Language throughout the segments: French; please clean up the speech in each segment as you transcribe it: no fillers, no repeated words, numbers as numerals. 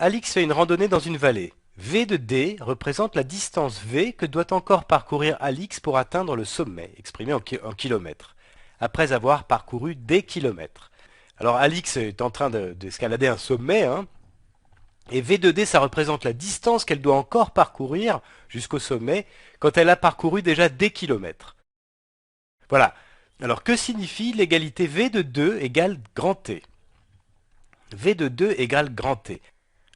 Alix fait une randonnée dans une vallée. V de D représente la distance V que doit encore parcourir Alix pour atteindre le sommet, exprimé en kilomètres, après avoir parcouru des kilomètres. Alors Alix est en train d'escalader un sommet, hein, et V de D, ça représente la distance qu'elle doit encore parcourir jusqu'au sommet quand elle a parcouru déjà des kilomètres. Voilà. Alors que signifie l'égalité V de 2 égale grand T? V de 2 égale grand T.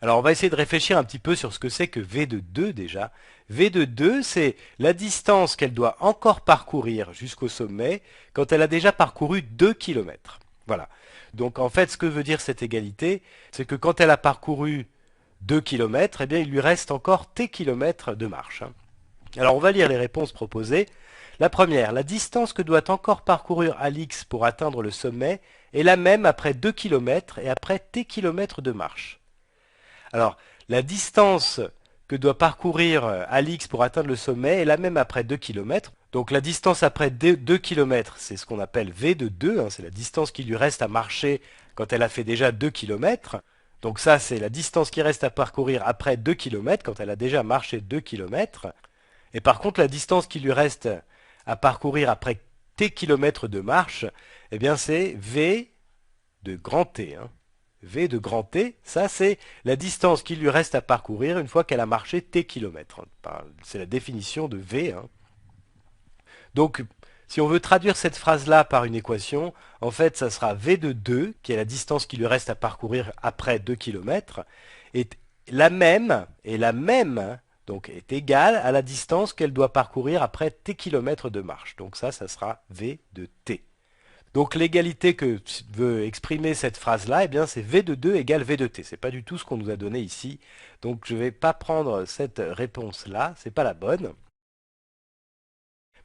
Alors on va essayer de réfléchir un petit peu sur ce que c'est que V de 2 déjà. V de 2, c'est la distance qu'elle doit encore parcourir jusqu'au sommet quand elle a déjà parcouru 2 kilomètres. Voilà. Donc en fait, ce que veut dire cette égalité, c'est que quand elle a parcouru 2 kilomètres, eh bien il lui reste encore T kilomètres de marche, hein. Alors on va lire les réponses proposées. La première, la distance que doit encore parcourir Alix pour atteindre le sommet est la même après 2 kilomètres et après T kilomètres de marche. Alors, la distance que doit parcourir Alix pour atteindre le sommet est la même après 2 kilomètres. Donc la distance après 2 kilomètres, c'est ce qu'on appelle V de 2, hein, c'est la distance qui lui reste à marcher quand elle a fait déjà 2 kilomètres. Donc ça, c'est la distance qui reste à parcourir après 2 kilomètres, quand elle a déjà marché 2 kilomètres. Et par contre, la distance qui lui reste à parcourir après T kilomètres de marche, eh bien c'est V de grand T, hein. V de grand T, ça c'est la distance qu'il lui reste à parcourir une fois qu'elle a marché T kilomètres. C'est la définition de V, hein. Donc, si on veut traduire cette phrase-là par une équation, en fait, ça sera V de 2, qui est la distance qu'il lui reste à parcourir après 2 kilomètres, est la même, donc est égale à la distance qu'elle doit parcourir après T kilomètres de marche. Donc ça sera V de T. Donc l'égalité que veut exprimer cette phrase-là, eh bien c'est V de 2 égale V de T. C'est pas du tout ce qu'on nous a donné ici. Donc je ne vais pas prendre cette réponse-là, c'est pas la bonne.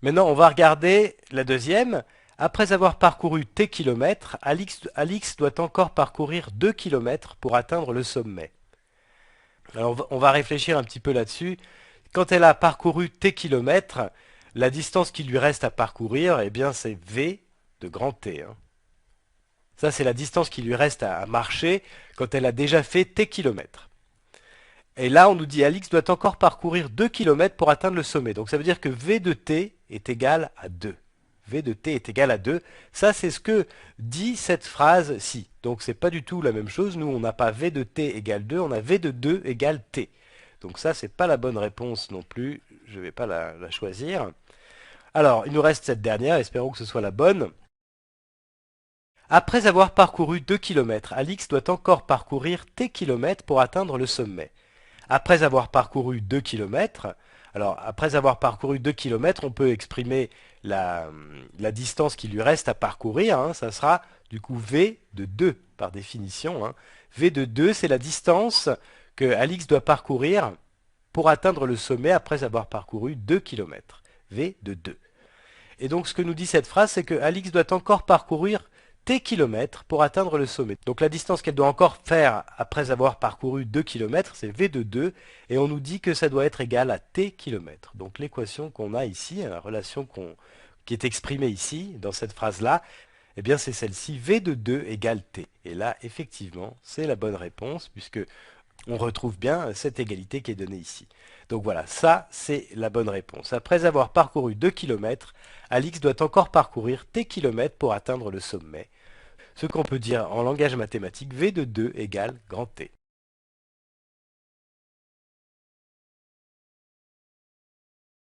Maintenant, on va regarder la deuxième. Après avoir parcouru T kilomètres, Alix doit encore parcourir 2 kilomètres pour atteindre le sommet. Alors on va réfléchir un petit peu là-dessus. Quand elle a parcouru T kilomètres, la distance qui lui reste à parcourir, eh bien c'est V de grand T, hein. Ça, c'est la distance qui lui reste à marcher quand elle a déjà fait T kilomètres. Et là, on nous dit Alix doit encore parcourir 2 kilomètres pour atteindre le sommet. Donc ça veut dire que V de T est égal à 2. V de T est égal à 2. Ça, c'est ce que dit cette phrase-ci. Donc c'est pas du tout la même chose. Nous, on n'a pas V de T égale 2, on a V de 2 égale T. Donc ça, c'est pas la bonne réponse non plus. Je ne vais pas la choisir. Alors, il nous reste cette dernière, espérons que ce soit la bonne. Après avoir parcouru 2 kilomètres, Alix doit encore parcourir T kilomètres pour atteindre le sommet. Après avoir parcouru 2 kilomètres, alors après avoir parcouru 2 kilomètres, on peut exprimer la distance qui lui reste à parcourir, hein, ça sera du coup V de 2 par définition, hein. V de 2, c'est la distance que Alix doit parcourir pour atteindre le sommet après avoir parcouru 2 kilomètres. V de 2. Et donc ce que nous dit cette phrase, c'est que Alix doit encore parcourir T kilomètres pour atteindre le sommet. Donc la distance qu'elle doit encore faire après avoir parcouru 2 kilomètres, c'est V de 2, et on nous dit que ça doit être égal à T kilomètres. Donc l'équation qu'on a ici, la relation qui est exprimée ici, dans cette phrase-là, eh bien c'est celle-ci, V de 2 égale T. Et là, effectivement, c'est la bonne réponse, puisque on retrouve bien cette égalité qui est donnée ici. Donc voilà, ça c'est la bonne réponse. Après avoir parcouru 2 kilomètres, Alix doit encore parcourir T kilomètres pour atteindre le sommet. Ce qu'on peut dire en langage mathématique, V de 2 égale grand T.